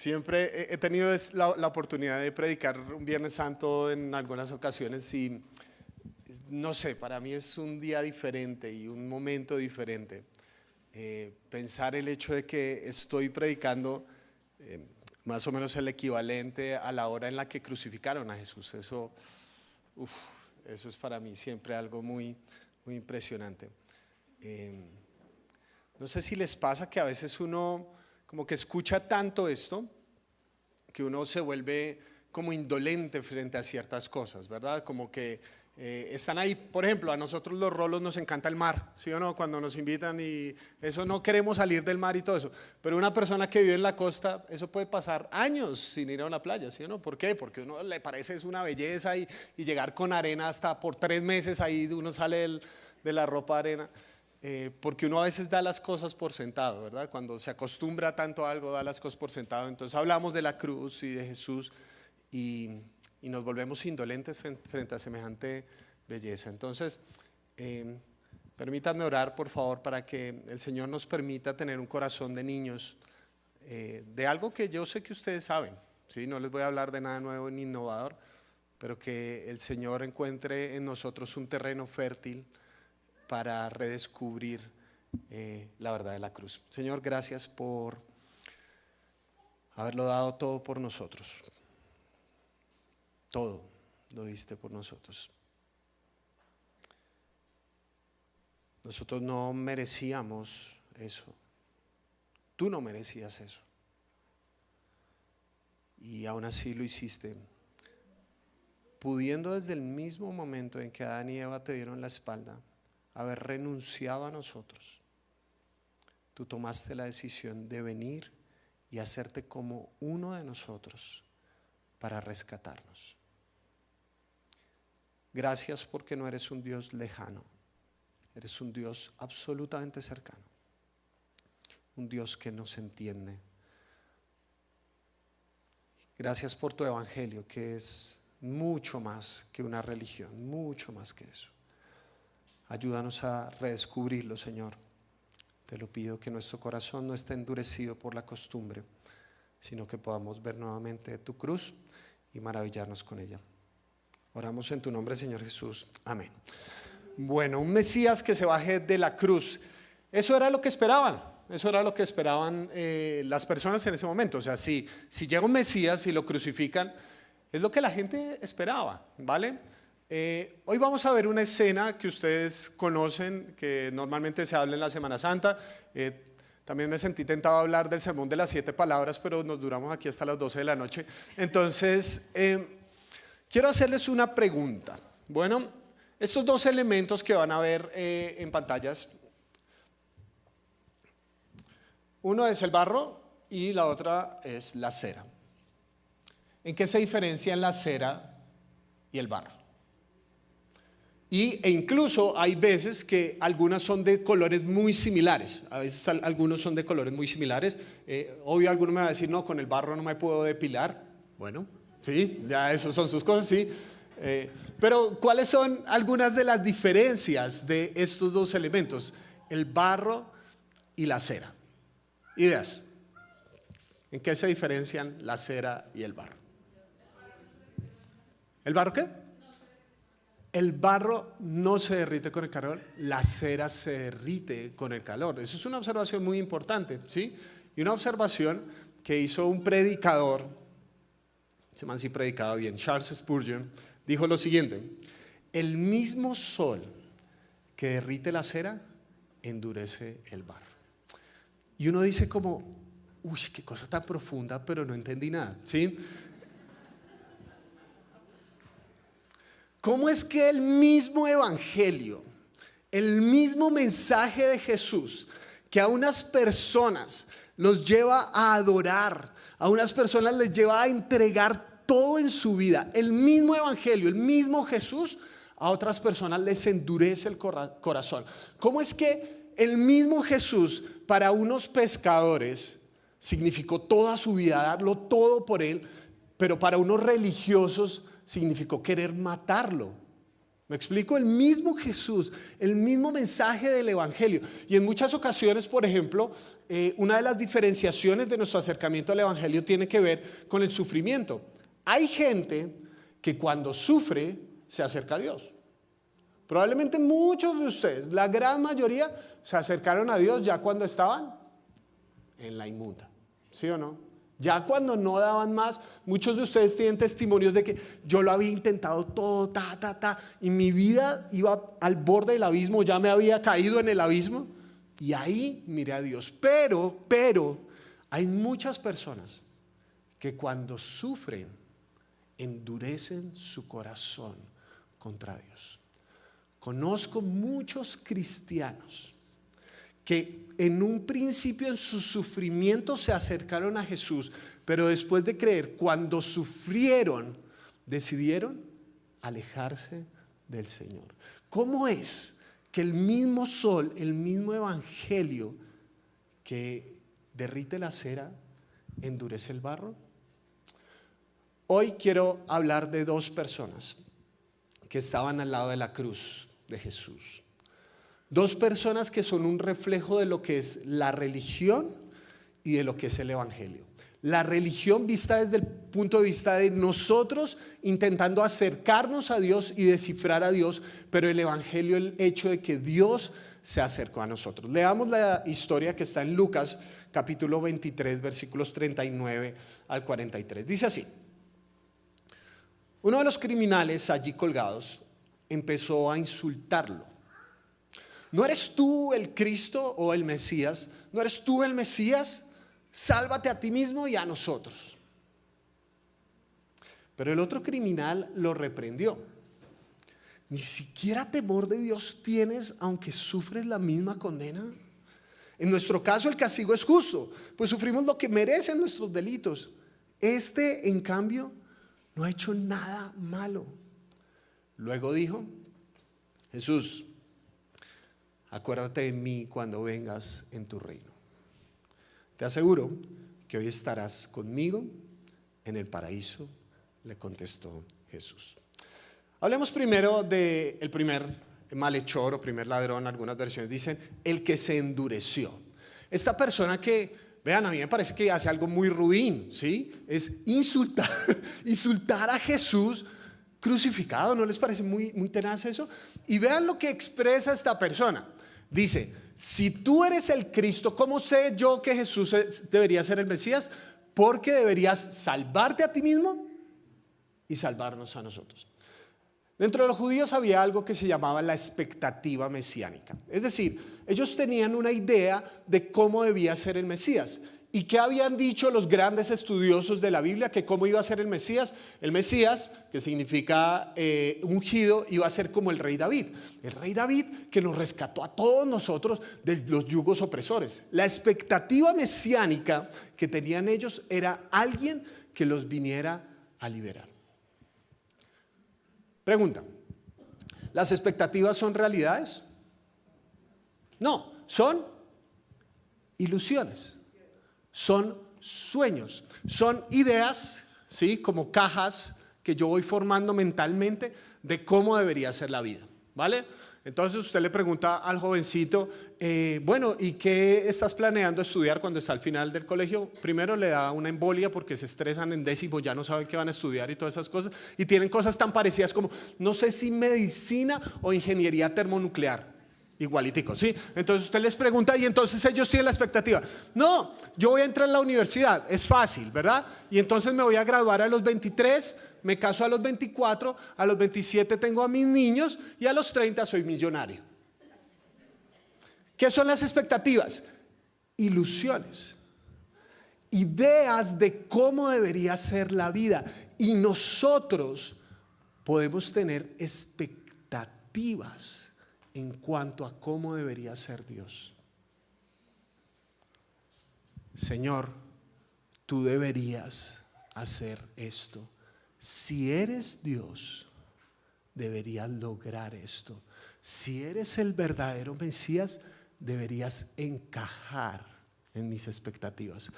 Siempre he tenido la oportunidad de predicar un Viernes Santo en algunas ocasiones y no sé, para mí es un día diferente y un momento diferente. Pensar el hecho de que estoy predicando más o menos el equivalente a la hora en la que crucificaron a Jesús, eso es para mí siempre algo muy, muy impresionante. No sé si les pasa que a veces uno como que escucha tanto esto que uno se vuelve como indolente frente a ciertas cosas, ¿verdad? Como que están ahí, por ejemplo, a nosotros los rolos nos encanta el mar, ¿sí o no? Cuando nos invitan y eso, no queremos salir del mar y todo eso, pero una persona que vive en la costa, eso puede pasar años sin ir a una playa, ¿sí o no? ¿Por qué? Porque a uno le parece es una belleza y llegar con arena hasta por 3 meses, ahí uno sale de la ropa de arena. Porque uno a veces da las cosas por sentado, ¿verdad? Cuando se acostumbra tanto a algo, da las cosas por sentado. Entonces hablamos de la cruz y de Jesús y nos volvemos indolentes frente a semejante belleza. Entonces, permítanme orar, por favor, para que el Señor nos permita tener un corazón de niños, de algo que yo sé que ustedes saben, ¿sí? No les voy a hablar de nada nuevo ni innovador, pero que el Señor encuentre en nosotros un terreno fértil para redescubrir la verdad de la cruz. Señor, gracias por haberlo dado todo por nosotros. Todo lo diste por nosotros. Nosotros no merecíamos eso. Tú no merecías eso. Y aún así lo hiciste, pudiendo desde el mismo momento en que Adán y Eva te dieron la espalda, haber renunciado a nosotros. Tú tomaste la decisión de venir y hacerte como uno de nosotros para rescatarnos. Gracias porque no eres un Dios lejano, eres un Dios absolutamente cercano, un Dios que nos entiende. Gracias por tu evangelio, que es mucho más que una religión, mucho más que eso. Ayúdanos a redescubrirlo, Señor. Te lo pido, que nuestro corazón no esté endurecido por la costumbre, sino que podamos ver nuevamente tu cruz y maravillarnos con ella. Oramos en tu nombre, Señor Jesús. Amén. Bueno, un Mesías que se baje de la cruz. Eso era lo que esperaban. Eso era lo que esperaban las personas en ese momento. O sea, si llega un Mesías y lo crucifican, es lo que la gente esperaba, ¿vale? Hoy vamos a ver una escena que ustedes conocen, que normalmente se habla en la Semana Santa. También me sentí tentado a hablar del sermón de las 7 palabras, pero nos duramos aquí hasta las 12 de la noche. Entonces, quiero hacerles una pregunta. Bueno, estos dos elementos que van a ver en pantallas, uno es el barro y la otra es la cera. ¿En qué se diferencian la cera y el barro? E incluso hay veces que algunas son de colores muy similares. A veces algunos son de colores muy similares. Obvio, alguno me va a decir, no, con el barro no me puedo depilar. Bueno, sí, ya eso son sus cosas, sí. Pero ¿cuáles son algunas de las diferencias de estos dos elementos? El barro y la cera. Ideas. ¿En qué se diferencian la cera y el barro? ¿El barro qué? El barro no se derrite con el calor, la cera se derrite con el calor. Eso es una observación muy importante, ¿sí? Y una observación que hizo un predicador, ese man sí predicaba bien, Charles Spurgeon, dijo lo siguiente: el mismo sol que derrite la cera endurece el barro. Y uno dice como, uy, qué cosa tan profunda, pero no entendí nada, ¿sí? ¿Cómo es que el mismo evangelio, el mismo mensaje de Jesús, que a unas personas los lleva a adorar, a unas personas les lleva a entregar todo en su vida, el mismo evangelio, el mismo Jesús, a otras personas les endurece el corazón? ¿Cómo es que el mismo Jesús para unos pescadores significó toda su vida, darlo todo por él, pero para unos religiosos significó querer matarlo? ¿Me explico? El mismo Jesús, el mismo mensaje del Evangelio. Y en muchas ocasiones, por ejemplo, una de las diferenciaciones de nuestro acercamiento al Evangelio tiene que ver con el sufrimiento. Hay gente que cuando sufre se acerca a Dios. Probablemente muchos de ustedes, la gran mayoría, se acercaron a Dios ya cuando estaban en la inmunda. ¿Sí o no? Ya cuando no daban más. Muchos de ustedes tienen testimonios de que yo lo había intentado todo, y mi vida iba al borde del abismo, ya me había caído en el abismo, y ahí miré a Dios. Pero hay muchas personas que cuando sufren endurecen su corazón contra Dios. Conozco muchos cristianos que en un principio en su sufrimiento se acercaron a Jesús, pero después de creer, cuando sufrieron, decidieron alejarse del Señor. ¿Cómo es que el mismo sol, el mismo evangelio que derrite la cera, endurece el barro? Hoy quiero hablar de dos personas que estaban al lado de la cruz de Jesús. Dos personas que son un reflejo de lo que es la religión y de lo que es el evangelio. La religión vista desde el punto de vista de nosotros intentando acercarnos a Dios y descifrar a Dios, pero el evangelio, el hecho de que Dios se acercó a nosotros. Leamos la historia que está en Lucas capítulo 23 versículos 39 al 43. Dice así: uno de los criminales allí colgados empezó a insultarlo. ¿No eres tú el Cristo o el Mesías? ¿No eres tú el Mesías? Sálvate a ti mismo y a nosotros. Pero el otro criminal lo reprendió. ¿Ni siquiera temor de Dios tienes aunque sufres la misma condena? En nuestro caso el castigo es justo, pues sufrimos lo que merecen nuestros delitos. Este, en cambio, no ha hecho nada malo. Luego dijo: Jesús, acuérdate de mí cuando vengas en tu reino. Te aseguro que hoy estarás conmigo en el paraíso, le contestó Jesús. Hablemos primero del primer malhechor o primer ladrón. Algunas versiones dicen el que se endureció. Esta persona que, vean, a mí me parece que hace algo muy ruin, ¿sí? Es insultar a Jesús crucificado. ¿No les parece muy tenaz eso? Y vean lo que expresa esta persona. Dice: si tú eres el Cristo, ¿cómo sé yo que Jesús debería ser el Mesías? Porque deberías salvarte a ti mismo y salvarnos a nosotros. Dentro de los judíos había algo que se llamaba la expectativa mesiánica. Es decir, ellos tenían una idea de cómo debía ser el Mesías. ¿Y qué habían dicho los grandes estudiosos de la Biblia? Que cómo iba a ser el Mesías. El Mesías, que significa ungido, iba a ser como el rey David. El rey David que nos rescató a todos nosotros de los yugos opresores. La expectativa mesiánica que tenían ellos era alguien que los viniera a liberar. Pregunta: ¿las expectativas son realidades? No, son ilusiones. Son sueños, son ideas, ¿sí? Como cajas que yo voy formando mentalmente de cómo debería ser la vida, ¿vale? Entonces usted le pregunta al jovencito, bueno, ¿y qué estás planeando estudiar cuando está al final del colegio? Primero le da una embolia porque se estresan en décimo, ya no saben qué van a estudiar y todas esas cosas, y tienen cosas tan parecidas como, no sé si medicina o ingeniería termonuclear. Igualitico, ¿sí? Entonces usted les pregunta y entonces ellos tienen la expectativa. No, yo voy a entrar a la universidad, es fácil, ¿verdad? Y entonces me voy a graduar a los 23, me caso a los 24, a los 27 tengo a mis niños y a los 30 soy millonario. ¿Qué son las expectativas? Ilusiones, ideas de cómo debería ser la vida. Y nosotros podemos tener expectativas en cuanto a cómo debería ser Dios. Señor, tú deberías hacer esto. Si eres Dios, deberías lograr esto. Si eres el verdadero Mesías, deberías encajar en mis expectativas.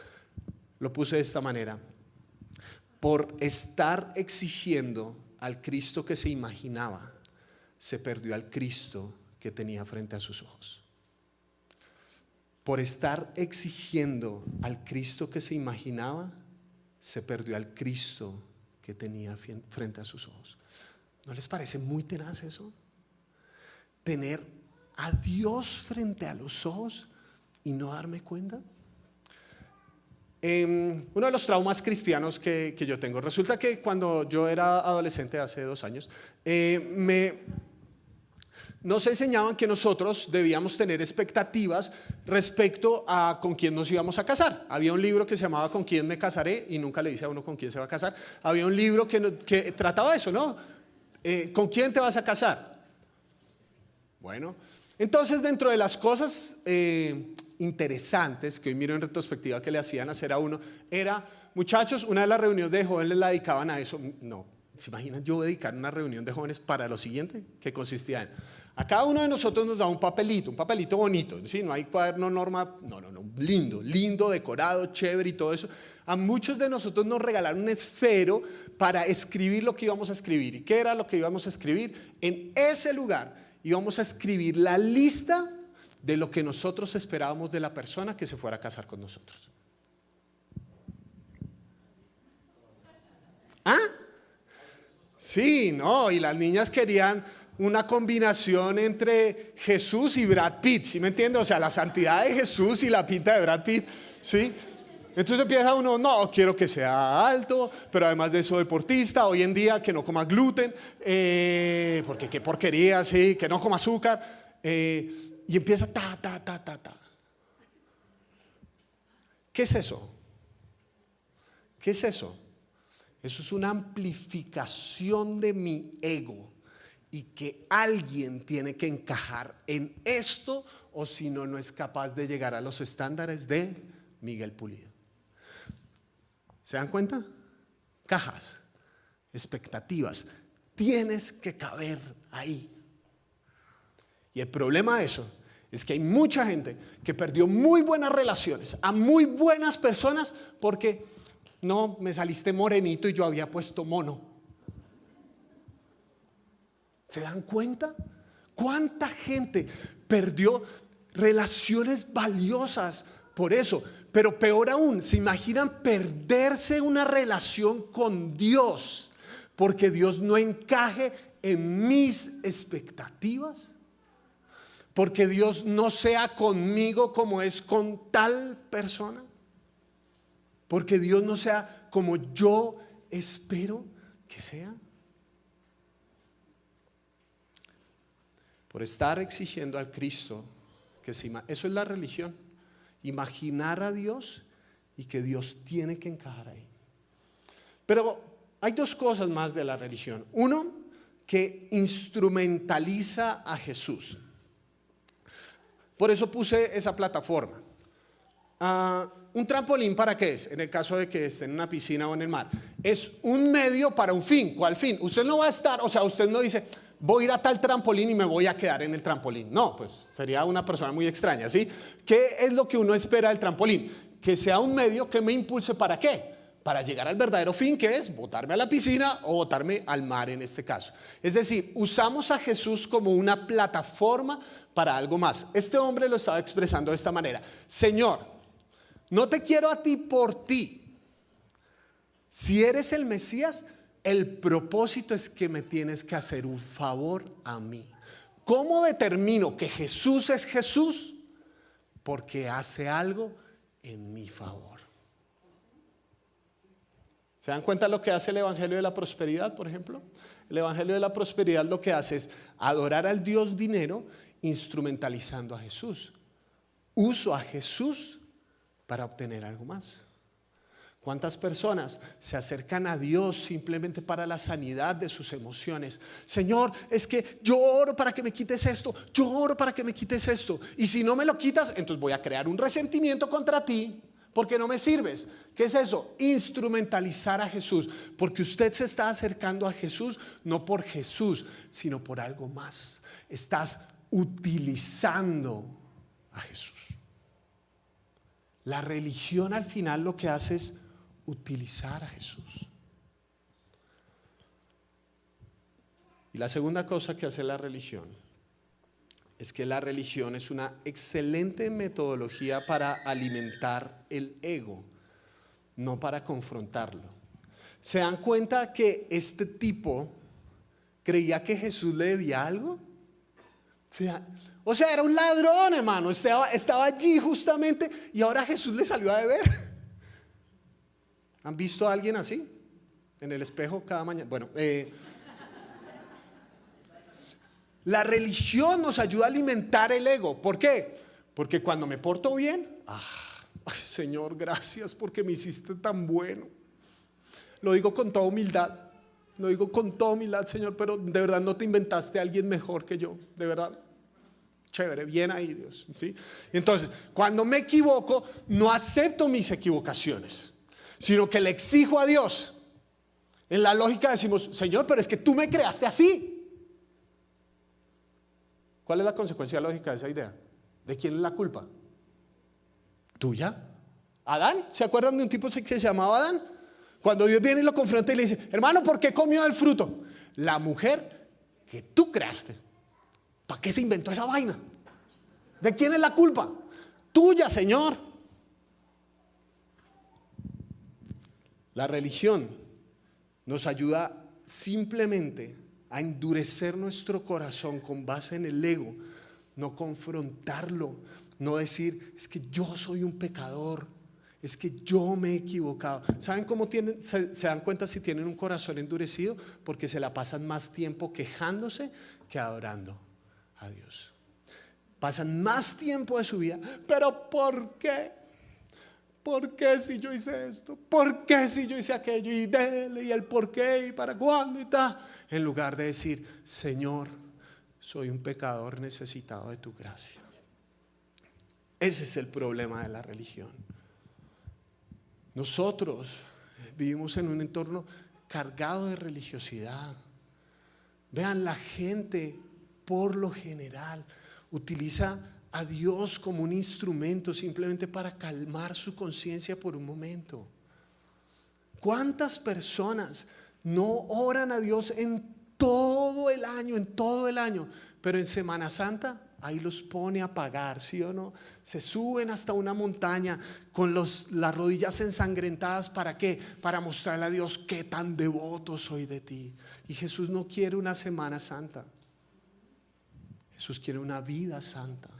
Lo puse de esta manera: por estar exigiendo al Cristo que se imaginaba, se perdió al Cristo que tenía frente a sus ojos. Por estar exigiendo al Cristo que se imaginaba, se perdió al Cristo que tenía frente a sus ojos. ¿No les parece muy tenaz eso? Tener a Dios frente a los ojos y no darme cuenta. Uno de los traumas cristianos que yo tengo, resulta que cuando yo era adolescente hace 2 años, nos enseñaban que nosotros debíamos tener expectativas respecto a con quién nos íbamos a casar. Había un libro que se llamaba ¿Con quién me casaré? Y nunca le dice a uno con quién se va a casar. Había un libro que trataba eso, ¿no? ¿Con quién te vas a casar? Bueno, entonces dentro de las cosas interesantes que hoy miro en retrospectiva que le hacían hacer a uno, era, muchachos, una de las reuniones de jóvenes la dedicaban a eso. No, ¿se imaginan yo dedicar una reunión de jóvenes para lo siguiente? Que consistía en, a cada uno de nosotros nos da un papelito bonito, ¿sí? No hay cuaderno norma, no, lindo, decorado, chévere y todo eso. A muchos de nosotros nos regalaron un esfero para escribir lo que íbamos a escribir. ¿Y qué era lo que íbamos a escribir? En ese lugar íbamos a escribir la lista de lo que nosotros esperábamos de la persona que se fuera a casar con nosotros. ¿Ah? Sí, no, y las niñas querían una combinación entre Jesús y Brad Pitt, ¿sí me entiende? O sea, la santidad de Jesús y la pinta de Brad Pitt, ¿sí? Entonces empieza uno, no, quiero que sea alto, pero además de eso deportista, hoy en día que no coma gluten, porque qué porquería, sí, que no coma azúcar, y empieza ta. ¿Qué es eso? ¿Qué es eso? Eso es una amplificación de mi ego y que alguien tiene que encajar en esto o si no, no es capaz de llegar a los estándares de Miguel Pulido. ¿Se dan cuenta? Cajas, expectativas, tienes que caber ahí. Y el problema de eso es que hay mucha gente que perdió muy buenas relaciones a muy buenas personas porque no, me saliste morenito y yo había puesto mono. ¿Se dan cuenta? ¿Cuánta gente perdió relaciones valiosas por eso? Pero peor aún, ¿se imaginan perderse una relación con Dios porque Dios no encaje en mis expectativas? Porque Dios no sea conmigo como es con tal persona. Porque Dios no sea como yo espero que sea. Por estar exigiendo al Cristo eso es la religión. Imaginar a Dios y que Dios tiene que encajar ahí. Pero hay 2 cosas más de la religión. Uno, que instrumentaliza a Jesús. Por eso puse esa plataforma. ¿Un trampolín para qué es? En el caso de que esté en una piscina o en el mar. Es un medio para un fin. ¿Cuál fin? Usted no va a estar, o sea, usted no dice, voy a ir a tal trampolín y me voy a quedar en el trampolín. No, pues sería una persona muy extraña, ¿sí? ¿Qué es lo que uno espera del trampolín? Que sea un medio que me impulse ¿para qué? Para llegar al verdadero fin, que es botarme a la piscina o botarme al mar en este caso. Es decir, usamos a Jesús como una plataforma para algo más. Este hombre lo estaba expresando de esta manera. Señor, no te quiero a ti por ti. Si eres el Mesías, el propósito es que me tienes que hacer un favor a mí. ¿Cómo determino que Jesús es Jesús? Porque hace algo en mi favor. ¿Se dan cuenta lo que hace el Evangelio de la Prosperidad, por ejemplo? El Evangelio de la Prosperidad lo que hace es adorar al Dios dinero instrumentalizando a Jesús. Uso a Jesús para obtener algo más. ¿Cuántas personas se acercan a Dios simplemente para la sanidad de sus emociones? Señor, es que yo oro para que me quites esto, yo oro para que me quites esto. Y si no me lo quitas, entonces voy a crear un resentimiento contra ti porque no me sirves. ¿Qué es eso? Instrumentalizar a Jesús. Porque usted se está acercando a Jesús no por Jesús, sino por algo más. Estás utilizando a Jesús. La religión al final lo que hace es utilizar a Jesús. Y la segunda cosa que hace la religión es que la religión es una excelente metodología para alimentar el ego, no para confrontarlo. ¿Se dan cuenta que este tipo creía que Jesús le debía algo? O sea, era un ladrón, hermano. Estaba allí justamente y ahora Jesús le salió a deber. ¿Han visto a alguien así? En el espejo cada mañana. Bueno, la religión nos ayuda a alimentar el ego. ¿Por qué? Porque cuando me porto bien, ay, Señor, gracias porque me hiciste tan bueno. Lo digo con toda humildad. Lo digo con toda humildad, Señor, pero de verdad no te inventaste a alguien mejor que yo. De verdad. Chévere, bien ahí, Dios. ¿Sí? Entonces, cuando me equivoco, no acepto mis equivocaciones, sino que le exijo a Dios. En la lógica decimos, Señor, pero es que tú me creaste así. ¿Cuál es la consecuencia lógica de esa idea? ¿De quién es la culpa? ¿Tuya? ¿Adán? ¿Se acuerdan de un tipo que se llamaba Adán? Cuando Dios viene y lo confronta y le dice, hermano, ¿por qué comió del fruto? La mujer que tú creaste. ¿Para qué se inventó esa vaina? ¿De quién es la culpa? Tuya, Señor. La religión nos ayuda simplemente a endurecer nuestro corazón con base en el ego, no confrontarlo, no decir, es que yo soy un pecador, es que yo me he equivocado. ¿Saben cómo se dan cuenta si tienen un corazón endurecido? Porque se la pasan más tiempo quejándose que adorando a Dios. Pasan más tiempo de su vida, pero ¿por qué? ¿Por qué si yo hice esto? ¿Por qué si yo hice aquello? Y dele, y el por qué, y para cuándo, y tal. En lugar de decir, Señor, soy un pecador necesitado de tu gracia. Ese es el problema de la religión. Nosotros vivimos en un entorno cargado de religiosidad. Vean, la gente por lo general utiliza a Dios como un instrumento simplemente para calmar su conciencia por un momento. ¿Cuántas personas no oran a Dios en todo el año, pero en Semana Santa ahí los pone a pagar, ¿sí o no? Se suben hasta una montaña con las rodillas ensangrentadas, ¿para qué? Para mostrarle a Dios qué tan devoto soy de ti. Y Jesús no quiere una Semana Santa. Jesús quiere una vida santa.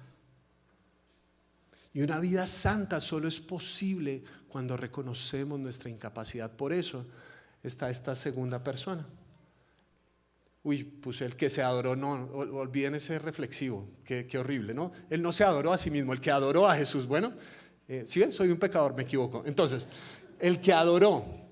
Y una vida santa solo es posible cuando reconocemos nuestra incapacidad. Por eso está esta segunda persona. Puse el que se adoró, no, olviden ese reflexivo, qué horrible, ¿no? Él no se adoró a sí mismo, el que adoró a Jesús. Bueno, ¿sí ven? Soy un pecador, me equivoco. Entonces, el que adoró,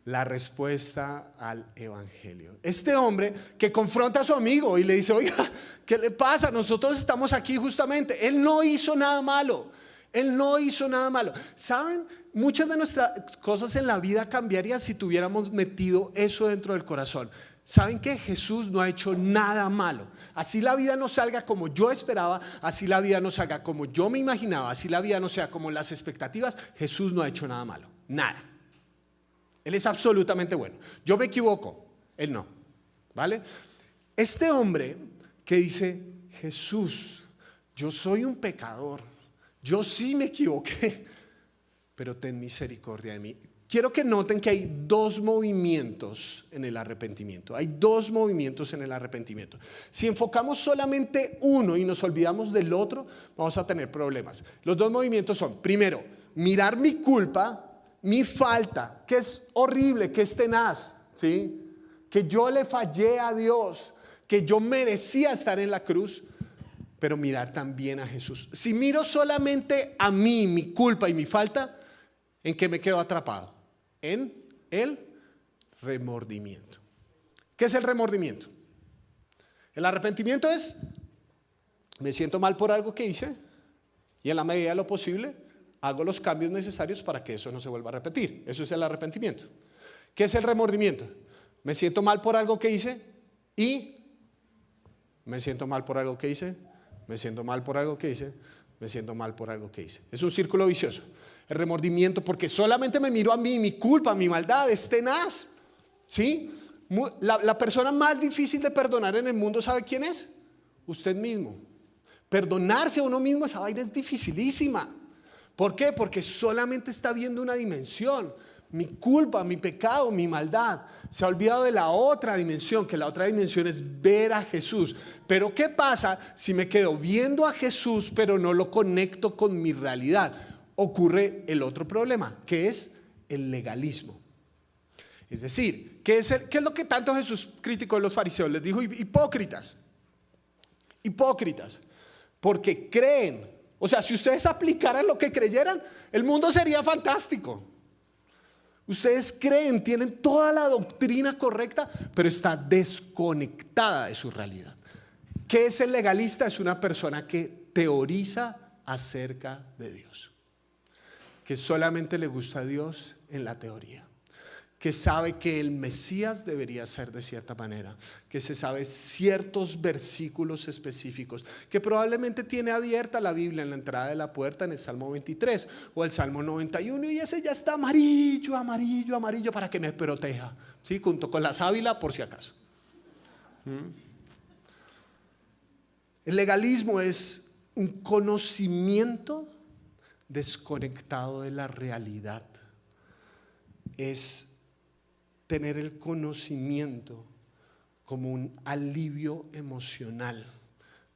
la respuesta al evangelio. Este hombre que confronta a su amigo y le dice, oiga, ¿qué le pasa? Nosotros estamos aquí justamente. Él no hizo nada malo. Él no hizo nada malo. ¿Saben? Muchas de nuestras cosas en la vida cambiarían si tuviéramos metido eso dentro del corazón. ¿Saben qué? Jesús no ha hecho nada malo. Así la vida no salga como yo esperaba, así la vida no salga como yo me imaginaba, así la vida no sea como las expectativas, Jesús no ha hecho nada malo. Nada. Él es absolutamente bueno. Yo me equivoco, Él no. ¿Vale? Este hombre que dice, Jesús, yo soy un pecador, yo sí me equivoqué, pero ten misericordia de mí. Quiero que noten que hay dos movimientos en el arrepentimiento. Hay dos movimientos en el arrepentimiento. Si enfocamos solamente uno y nos olvidamos del otro, vamos a tener problemas. Los dos movimientos son, primero, mirar mi culpa, mi falta, que es horrible, que es tenaz, ¿sí? Que yo le fallé a Dios, que yo merecía estar en la cruz, pero mirar también a Jesús. Si miro solamente a mí, mi culpa y mi falta, ¿en qué me quedo atrapado? En el remordimiento. ¿Qué es el remordimiento? El arrepentimiento es, me siento mal por algo que hice y en la medida de lo posible hago los cambios necesarios para que eso no se vuelva a repetir. Eso es el arrepentimiento. ¿Qué es el remordimiento? Me siento mal por algo que hice y me siento mal por algo que hice, me siento mal por algo que hice, me siento mal por algo que hice. Es un círculo vicioso. El remordimiento, porque solamente me miro a mí, mi culpa, mi maldad es tenaz, ¿sí? La persona más difícil de perdonar en el mundo, ¿sabe quién es? Usted mismo. Perdonarse a uno mismo, esa vaina es dificilísima. ¿Por qué? Porque solamente está viendo una dimensión. Mi culpa, mi pecado, mi maldad. Se ha olvidado de la otra dimensión, que la otra dimensión es ver a Jesús. Pero ¿qué pasa si me quedo viendo a Jesús pero no lo conecto con mi realidad? Ocurre el otro problema, que es el legalismo. Es decir, ¿qué es lo que tanto Jesús criticó a los fariseos? Les dijo hipócritas. Hipócritas. Porque creen. O sea, si ustedes aplicaran lo que creyeran, el mundo sería fantástico. Ustedes creen, tienen toda la doctrina correcta, pero está desconectada de su realidad. ¿Qué es el legalista? Es una persona que teoriza acerca de Dios, que solamente le gusta a Dios en la teoría, que sabe que el Mesías debería ser de cierta manera, que se sabe ciertos versículos específicos, que probablemente tiene abierta la Biblia en la entrada de la puerta en el Salmo 23 o el Salmo 91 y ese ya está amarillo, amarillo, amarillo para que me proteja, ¿sí? Junto con la sábila por si acaso. El legalismo es un conocimiento desconectado de la realidad. Es tener el conocimiento como un alivio emocional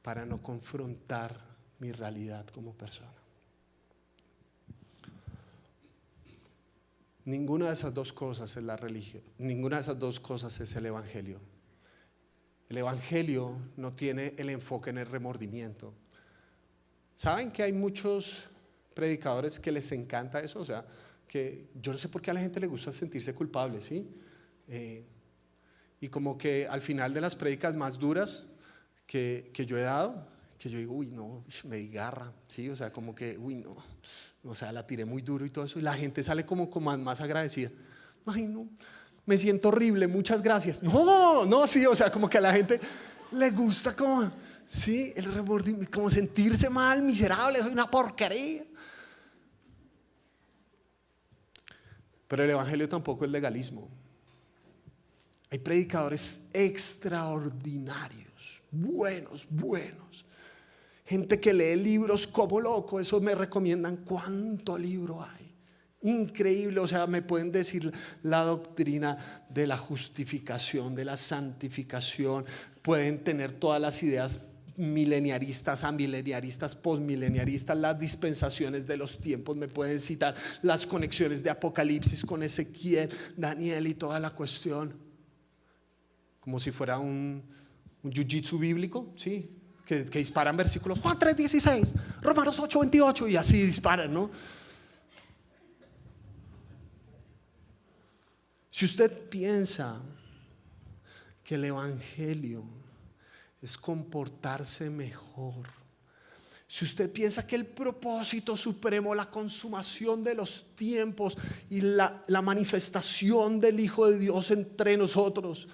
para no confrontar mi realidad como persona. Ninguna de esas dos cosas es la religión, ninguna de esas dos cosas es el evangelio. El evangelio no tiene el enfoque en el remordimiento. ¿Saben que hay muchos predicadores que les encanta eso? O sea, que yo no sé por qué a la gente le gusta sentirse culpable, ¿sí? Y como que al final de las prédicas más duras que yo he dado, que yo digo, uy, no, me desgarra, ¿sí? O sea, como que, uy, no, o sea, la tiré muy duro y todo eso, y la gente sale como más agradecida. Ay, no, me siento horrible, muchas gracias. No, sí, o sea, como que a la gente le gusta como, sí, el remordimiento, como sentirse mal, miserable, soy una porquería. Pero el evangelio tampoco es legalismo. Hay predicadores extraordinarios, buenos. Gente que lee libros como loco, eso me recomiendan cuánto libro hay. Increíble, o sea, me pueden decir la doctrina de la justificación, de la santificación, pueden tener todas las ideas mileniaristas, amileniaristas, postmileniaristas, las dispensaciones de los tiempos, me pueden citar las conexiones de Apocalipsis con Ezequiel, Daniel y toda la cuestión, como si fuera un jiu-jitsu bíblico, ¿sí? Que disparan versículos, Juan 3:16, Romanos 8:28 y así disparan, ¿no? Si usted piensa que el evangelio es comportarse mejor, si usted piensa que el propósito supremo, la consumación de los tiempos y la manifestación del Hijo de Dios entre nosotros,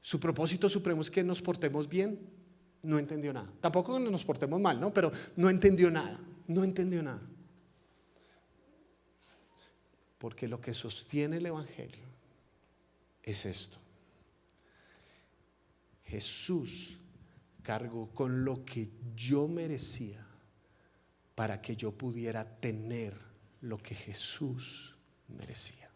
su propósito supremo es que nos portemos bien, no entendió nada. Tampoco que nos portemos mal, ¿no? Pero no entendió nada. Porque lo que sostiene el evangelio es esto. Jesús cargó con lo que yo merecía para que yo pudiera tener lo que Jesús merecía.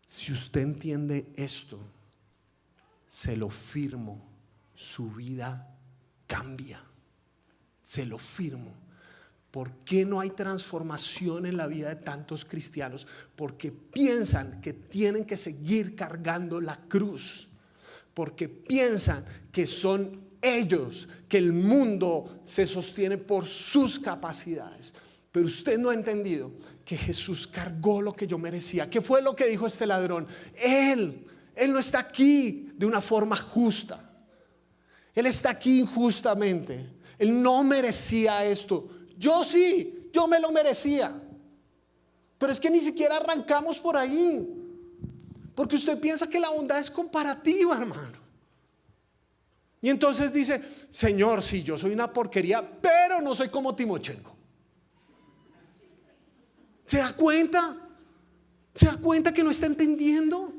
Si usted entiende esto, se lo firmo, su vida cambia. Se lo firmo. ¿Por qué no hay transformación en la vida de tantos cristianos? Porque piensan que tienen que seguir cargando la cruz. Porque piensan que son ellos, que el mundo se sostiene por sus capacidades. Pero usted no ha entendido que Jesús cargó lo que yo merecía. ¿Qué fue lo que dijo este ladrón? Él no está aquí de una forma justa. Él está aquí injustamente. Él no merecía esto. Yo sí, yo me lo merecía. Pero es que ni siquiera arrancamos por ahí. Porque usted piensa que la bondad es comparativa, hermano. Y entonces dice, Señor, sí, yo soy una porquería, pero no soy como Timochenko. ¿Se da cuenta? ¿Se da cuenta que no está entendiendo?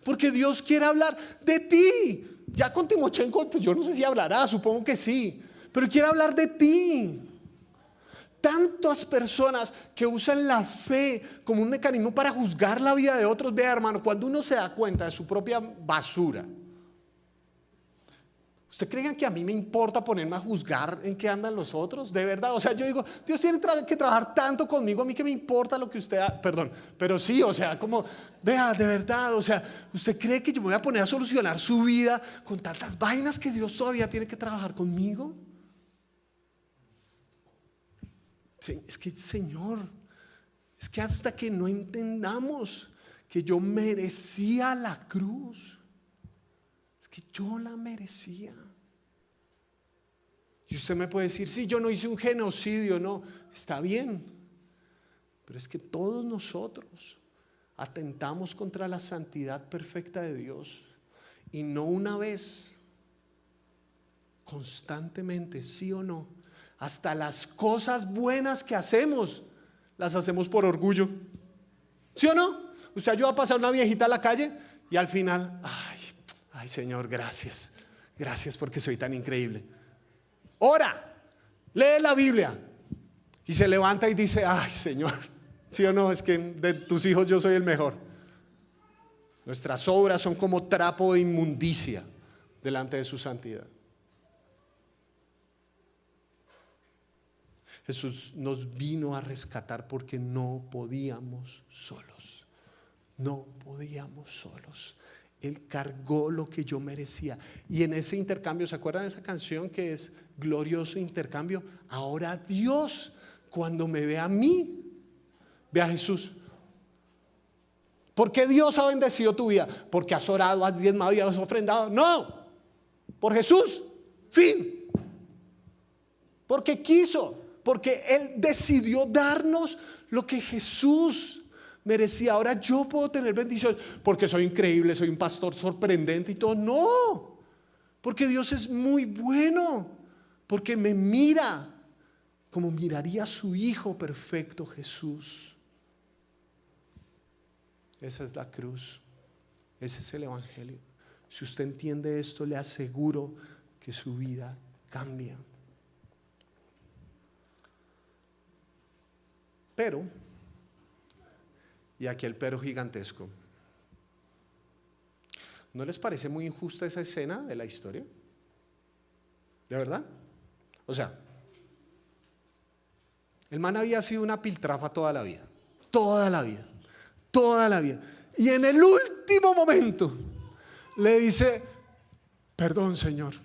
Porque Dios quiere hablar de ti. Ya con Timochenko, pues yo no sé si hablará, supongo que sí, pero quiere hablar de ti. Tantas personas que usan la fe como un mecanismo para juzgar la vida de otros. Vea, hermano, cuando uno se da cuenta de su propia basura, ¿usted cree que a mí me importa ponerme a juzgar en qué andan los otros? De verdad, o sea, yo digo, Dios tiene que trabajar tanto conmigo, a mí que me importa lo que usted perdón, pero sí, o sea, como, vea, de verdad, o sea, ¿usted cree que yo me voy a poner a solucionar su vida con tantas vainas que Dios todavía tiene que trabajar conmigo? Es que, Señor, es que hasta que no entendamos que yo merecía la cruz, es que yo la merecía. Y usted me puede decir, sí, yo no hice un genocidio, no, está bien, pero es que todos nosotros atentamos contra la santidad perfecta de Dios, y no una vez, constantemente, sí o no. Hasta las cosas buenas que hacemos, las hacemos por orgullo. ¿Sí o no? Usted ayuda a pasar una viejita a la calle y al final, ay Señor, gracias. Gracias porque soy tan increíble. Ora, lee la Biblia y se levanta y dice, ay Señor, ¿sí o no? Es que de tus hijos yo soy el mejor. Nuestras obras son como trapo de inmundicia delante de su santidad. Jesús nos vino a rescatar porque no podíamos solos. No podíamos solos. Él cargó lo que yo merecía. Y en ese intercambio, ¿se acuerdan de esa canción que es glorioso intercambio? Ahora Dios, cuando me ve a mí, ve a Jesús. ¿Por qué Dios ha bendecido tu vida? Porque has orado, has diezmado y has ofrendado. No, por Jesús, fin. Porque quiso. Porque Él decidió darnos lo que Jesús merecía. Ahora yo puedo tener bendiciones porque soy increíble, soy un pastor sorprendente y todo. No, porque Dios es muy bueno, porque me mira como miraría a su Hijo perfecto Jesús. Esa es la cruz, ese es el Evangelio. Si usted entiende esto, le aseguro que su vida cambia. Pero, y aquí el pero gigantesco, ¿no les parece muy injusta esa escena de la historia? ¿De verdad? O sea, el man había sido una piltrafa toda la vida, toda la vida, toda la vida. Y en el último momento le dice, perdón Señor.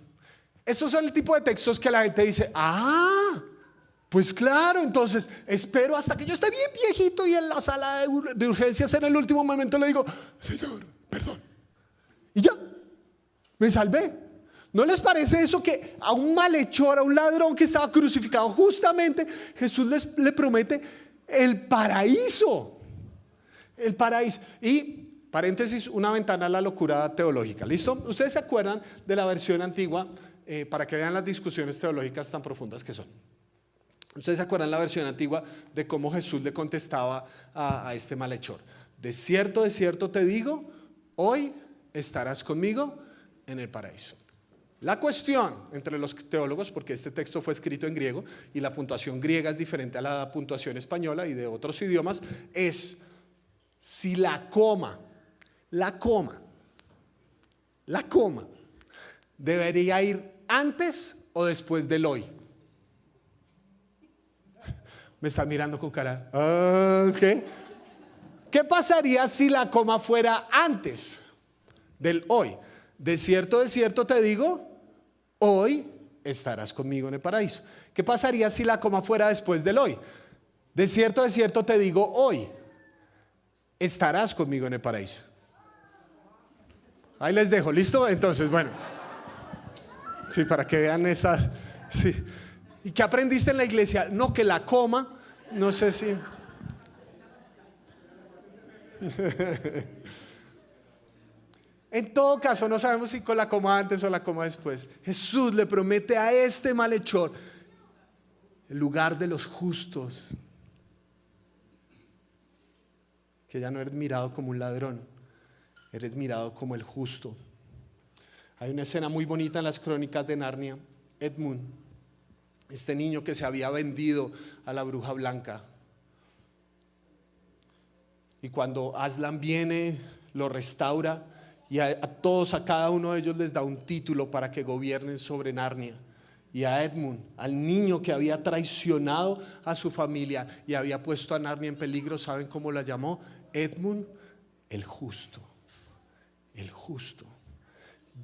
Estos son el tipo de textos que la gente dice, pues claro, entonces espero hasta que yo esté bien viejito y en la sala de urgencias en el último momento le digo, Señor, perdón. Y ya, me salvé. ¿No les parece eso que a un malhechor, a un ladrón que estaba crucificado, justamente Jesús le promete el paraíso? El paraíso. Y, paréntesis, una ventana a la locura teológica. ¿Listo? ¿Ustedes se acuerdan de la versión antigua? Para que vean las discusiones teológicas tan profundas que son. ¿Ustedes se acuerdan la versión antigua de cómo Jesús le contestaba a este malhechor? De cierto te digo, hoy estarás conmigo en el paraíso. La cuestión entre los teólogos, porque este texto fue escrito en griego y la puntuación griega es diferente a la puntuación española y de otros idiomas, es si la coma debería ir antes o después del hoy. Me están mirando con cara, ¿qué? ¿Qué pasaría si la coma fuera antes del hoy? De cierto te digo, hoy estarás conmigo en el paraíso. ¿Qué pasaría si la coma fuera después del hoy? De cierto te digo, hoy estarás conmigo en el paraíso. Ahí les dejo, ¿listo? Entonces, bueno. Sí, para que vean estas. Sí. ¿Y qué aprendiste en la iglesia? No, que la coma, no sé si. En todo caso, no sabemos si con la coma antes o la coma después. Jesús le promete a este malhechor el lugar de los justos. que ya no eres mirado como un ladrón, eres mirado como el justo. Hay una escena muy bonita en las Crónicas de Narnia. Edmund, este niño que se había vendido a la bruja blanca, y cuando Aslan viene, lo restaura y a todos, a cada uno de ellos les da un título para que gobiernen sobre Narnia. Y a Edmund, al niño que había traicionado a su familia y había puesto a Narnia en peligro, ¿saben cómo la llamó? Edmund, el justo. El justo.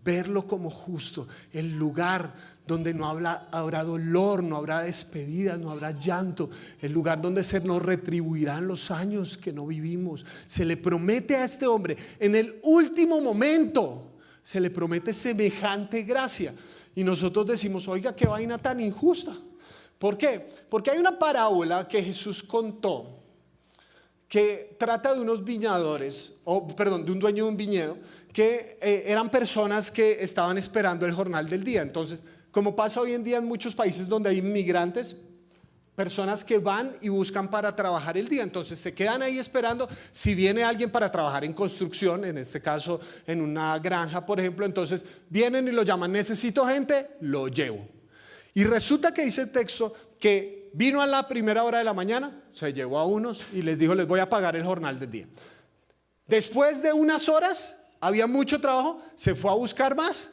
Verlo como justo, el lugar donde no habrá dolor, no habrá despedidas, no habrá llanto, el lugar donde se nos retribuirán los años que no vivimos. Se le promete a este hombre en el último momento, se le promete semejante gracia. Y nosotros decimos, oiga, qué vaina tan injusta. ¿Por qué? Porque hay una parábola que Jesús contó que trata de unos viñadores, de un dueño de un viñedo, que eran personas que estaban esperando el jornal del día. Entonces, como pasa hoy en día en muchos países donde hay inmigrantes, personas que van y buscan para trabajar el día, entonces se quedan ahí esperando. Si viene alguien para trabajar en construcción, en este caso en una granja por ejemplo, entonces vienen y lo llaman, necesito gente, lo llevo. Y resulta que dice el texto que vino a la primera hora de la mañana, se llevó a unos y les dijo, les voy a pagar el jornal del día. Después de unas horas, había mucho trabajo, se fue a buscar más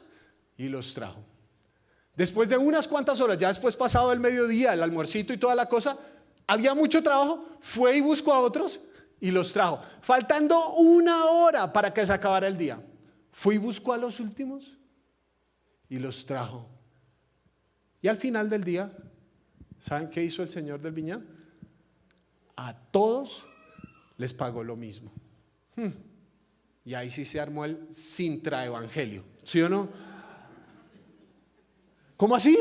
y los trajo. Después de unas cuantas horas, ya después pasado el mediodía, el almuercito y toda la cosa, había mucho trabajo, fue y buscó a otros y los trajo. Faltando una hora para que se acabara el día, fue y buscó a los últimos y los trajo. Y al final del día, ¿saben qué hizo el señor del viñedo? A todos les pagó lo mismo. Y ahí sí se armó el sintraevangelio, ¿sí o no? ¿Cómo así?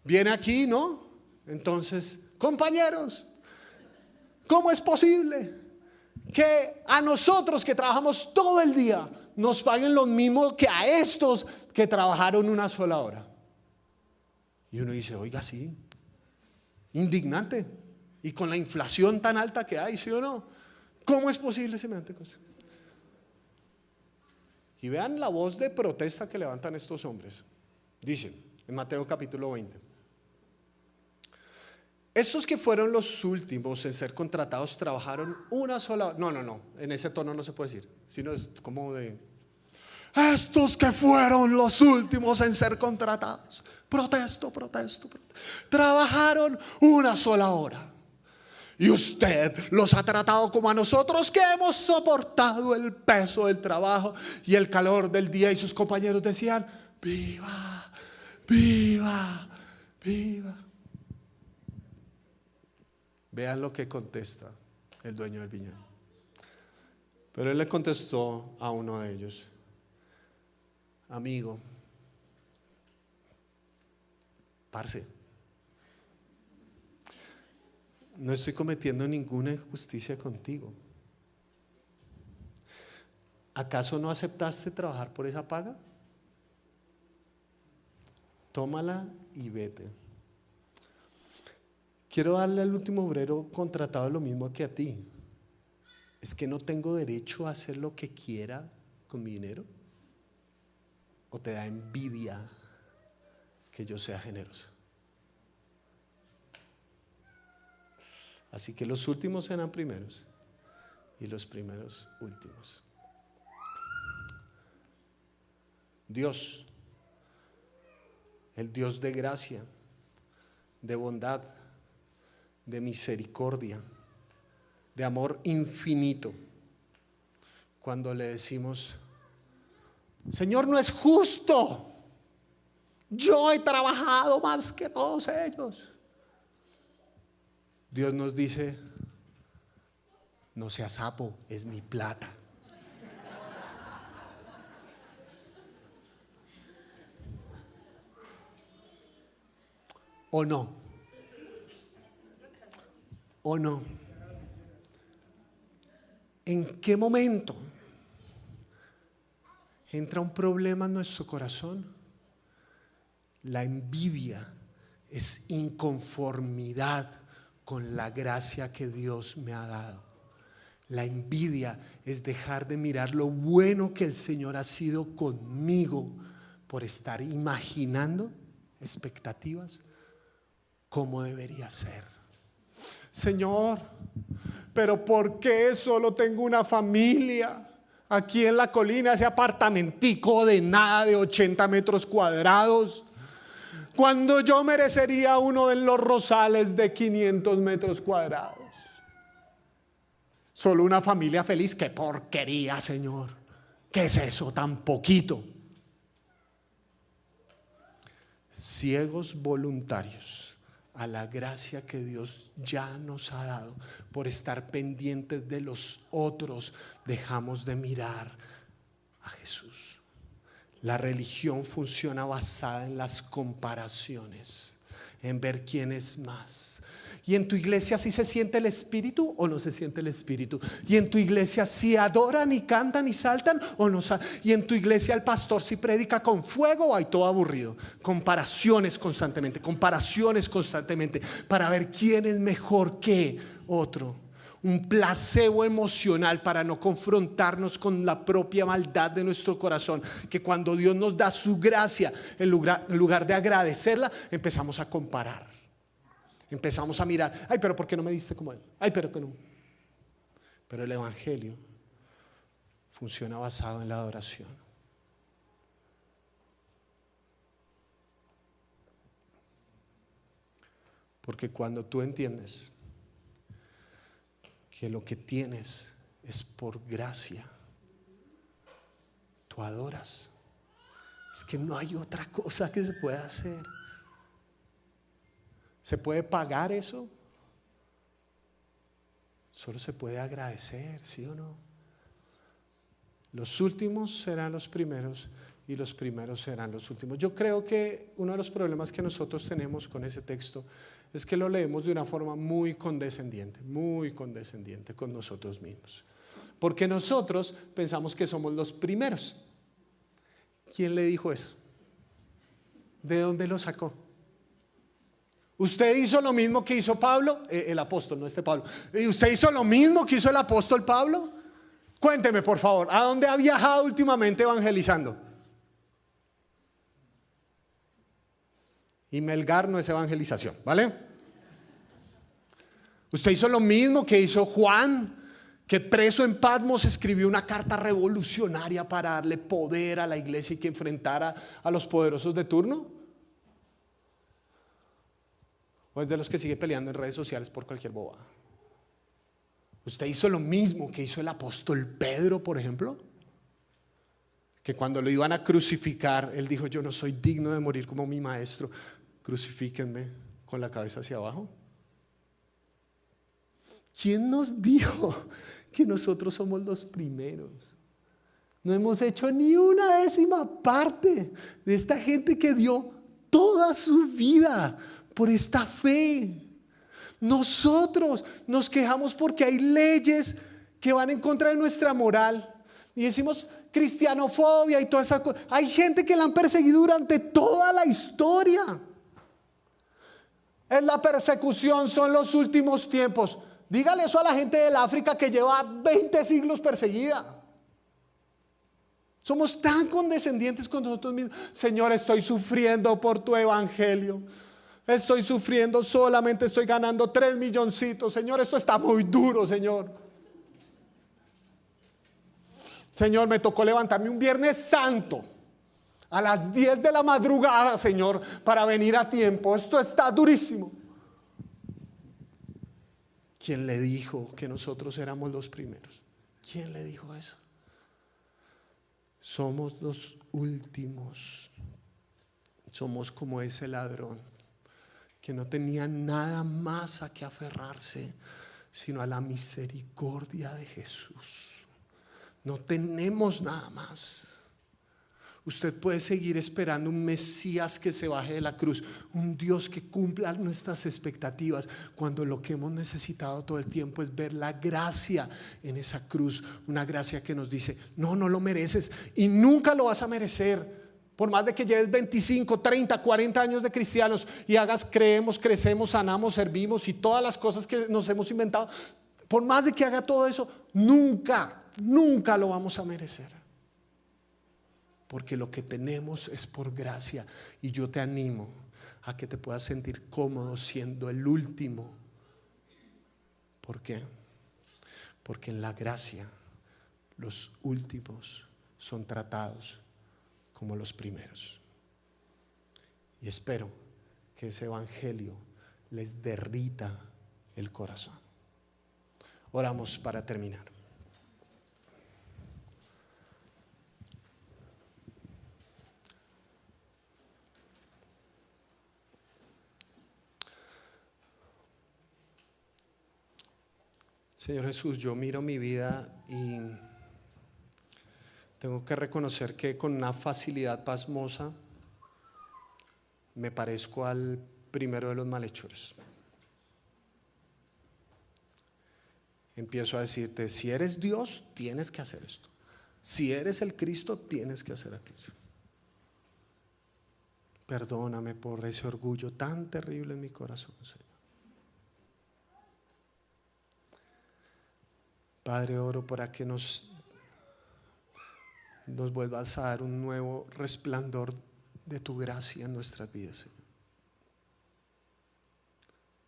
Viene aquí, ¿no? Entonces, compañeros, ¿cómo es posible que a nosotros que trabajamos todo el día nos paguen lo mismo que a estos que trabajaron una sola hora? Y uno dice, oiga, sí, indignante. Y con la inflación tan alta que hay, ¿sí o no? ¿Cómo es posible semejante cosa? Y vean la voz de protesta que levantan estos hombres. Dice en Mateo capítulo 20: estos que fueron los últimos en ser contratados trabajaron una sola hora. No, en ese tono no se puede decir, sino es como de: estos que fueron los últimos en ser contratados, protesto, trabajaron una sola hora. Y usted los ha tratado como a nosotros, que hemos soportado el peso del trabajo y el calor del día. Y sus compañeros decían: viva, viva, viva. Vean lo que contesta el dueño del viñedo. Pero él le contestó a uno de ellos: amigo, parce, no estoy cometiendo ninguna injusticia contigo. ¿Acaso no aceptaste trabajar por esa paga? Tómala y vete. Quiero darle al último obrero contratado lo mismo que a ti. ¿Es que no tengo derecho a hacer lo que quiera con mi dinero? ¿O te da envidia que yo sea generoso? Así que los últimos serán primeros y los primeros últimos. Dios, el Dios de gracia, de bondad, de misericordia, de amor infinito, cuando le decimos: Señor, no es justo, yo he trabajado más que todos ellos, Dios nos dice: no seas sapo, es mi plata. ¿O no? ¿O no? ¿En qué momento entra un problema en nuestro corazón? La envidia es inconformidad con la gracia que Dios me ha dado. La envidia es dejar de mirar lo bueno que el Señor ha sido conmigo por estar imaginando expectativas como debería ser. Señor, pero ¿por qué solo tengo una familia? Aquí en la colina, ese apartamentico de nada de 80 metros cuadrados, cuando yo merecería uno de los Rosales de 500 metros cuadrados. Solo una familia feliz. ¡Qué porquería, Señor! ¿Qué es eso tan poquito? Ciegos voluntarios a la gracia que Dios ya nos ha dado, por estar pendientes de los otros, dejamos de mirar a Jesús. La religión funciona basada en las comparaciones, en ver quién es más. ¿Y en tu iglesia sí se siente el Espíritu o no se siente el Espíritu? ¿Y en tu iglesia sí adoran y cantan y saltan o no? ¿Y en tu iglesia el pastor sí predica con fuego o hay todo aburrido? Comparaciones constantemente para ver quién es mejor que otro. Un placebo emocional para no confrontarnos con la propia maldad de nuestro corazón, que cuando Dios nos da su gracia, en lugar de agradecerla, empezamos a comparar. Empezamos a mirar, ay, pero ¿por qué no me diste como él? Ay, pero que no. Pero el evangelio funciona basado en la adoración. Porque cuando tú entiendes que lo que tienes es por gracia, tú adoras. Es que no hay otra cosa que se pueda hacer. ¿Se puede pagar eso? Solo se puede agradecer, ¿sí o no? Los últimos serán los primeros y los primeros serán los últimos. Yo creo que uno de los problemas que nosotros tenemos con ese texto es que lo leemos de una forma muy condescendiente con nosotros mismos. Porque nosotros pensamos que somos los primeros. ¿Quién le dijo eso? ¿De dónde lo sacó? ¿Usted hizo lo mismo que hizo Pablo? El apóstol, no este Pablo. ¿Y usted hizo lo mismo que hizo el apóstol Pablo? Cuénteme, por favor, ¿a dónde ha viajado últimamente evangelizando? Y Melgar no es evangelización, ¿vale? Usted hizo lo mismo que hizo Juan, que preso en Patmos escribió una carta revolucionaria para darle poder a la iglesia y que enfrentara a los poderosos de turno. ¿O es de los que sigue peleando en redes sociales por cualquier bobada? ¿Usted hizo lo mismo que hizo el apóstol Pedro, por ejemplo? Que cuando lo iban a crucificar, él dijo: yo no soy digno de morir como mi maestro, crucifíquenme con la cabeza hacia abajo. ¿Quién nos dijo que nosotros somos los primeros? No hemos hecho ni una décima parte de esta gente que dio toda su vida por esta fe. Nosotros nos quejamos porque hay leyes que van en contra de nuestra moral y decimos cristianofobia y todas esas cosas. Hay gente que la han perseguido durante toda la historia. Es la persecución, son los últimos tiempos. Dígale eso a la gente del África que lleva 20 siglos perseguida. Somos tan condescendientes con nosotros mismos. Señor, estoy sufriendo por tu evangelio. Estoy sufriendo, solamente estoy ganando 3 milloncitos. Señor, esto está muy duro, Señor. Señor, me tocó levantarme un Viernes Santo a las 10 de la madrugada, Señor, para venir a tiempo. Esto está durísimo. ¿Quién le dijo que nosotros éramos los primeros? ¿Quién le dijo eso? Somos los últimos. Somos como ese ladrón que no tenía nada más a que aferrarse sino a la misericordia de Jesús. No tenemos nada más. Usted puede seguir esperando un Mesías que se baje de la cruz, un Dios que cumpla nuestras expectativas, cuando lo que hemos necesitado todo el tiempo es ver la gracia en esa cruz, una gracia que nos dice: no lo mereces y nunca lo vas a merecer, Por más de que lleves 25, 30, 40 años de cristianos y hagas creemos, crecemos, sanamos, servimos y todas las cosas que nos hemos inventado, por más de que haga todo eso, nunca lo vamos a merecer. Porque lo que tenemos es por gracia. Y yo te animo a que te puedas sentir cómodo siendo el último. ¿Por qué? Porque en la gracia los últimos son tratados como los primeros. Y espero que ese evangelio les derrita el corazón. Oramos para terminar. Señor Jesús, yo miro mi vida y tengo que reconocer que con una facilidad pasmosa me parezco al primero de los malhechores. Empiezo a decirte, si eres Dios, tienes que hacer esto. Si eres el Cristo, tienes que hacer aquello. Perdóname por ese orgullo tan terrible en mi corazón, Señor. Padre, oro para que nos vuelvas a dar un nuevo resplandor de tu gracia en nuestras vidas, Señor.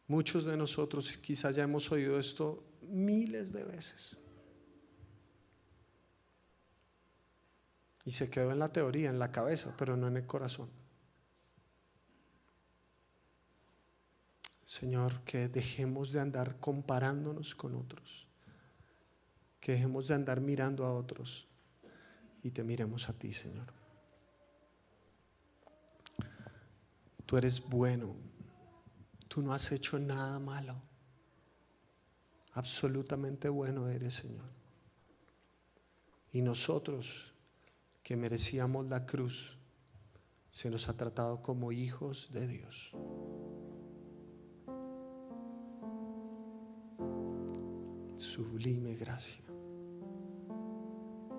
Muchos de nosotros quizás ya hemos oído esto miles de veces y se quedó en la teoría, en la cabeza, pero no en el corazón. Señor, que dejemos de andar comparándonos con otros, que dejemos de andar mirando a otros y te miremos a ti, Señor. Tú eres bueno, tú no has hecho nada malo, absolutamente bueno eres, Señor. Y nosotros que merecíamos la cruz, se nos ha tratado como hijos de Dios. Sublime gracia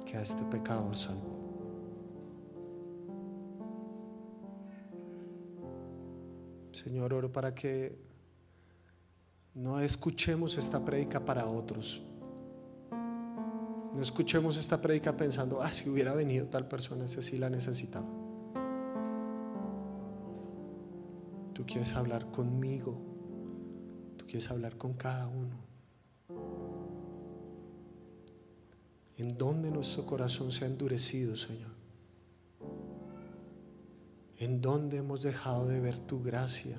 que a este pecador salvó. Señor, oro para que no escuchemos esta prédica para otros. No escuchemos esta prédica pensando, si hubiera venido tal persona, ese sí la necesitaba. Tú quieres hablar conmigo, tú quieres hablar con cada uno. En donde nuestro corazón se ha endurecido, Señor. En donde hemos dejado de ver tu gracia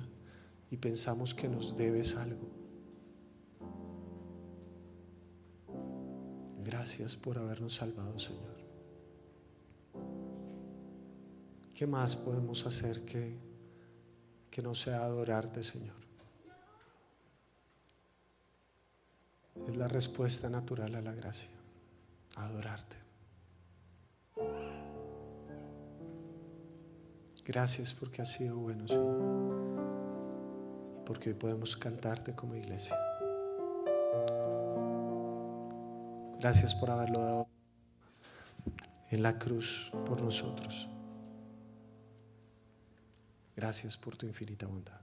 y pensamos que nos debes algo. Gracias por habernos salvado, Señor. ¿Qué más podemos hacer que no sea adorarte, Señor? Es la respuesta natural a la gracia, adorarte. Gracias porque has sido bueno, Señor, y porque hoy podemos cantarte como iglesia. Gracias por haberlo dado en la cruz por nosotros. Gracias por tu infinita bondad.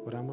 Oramos.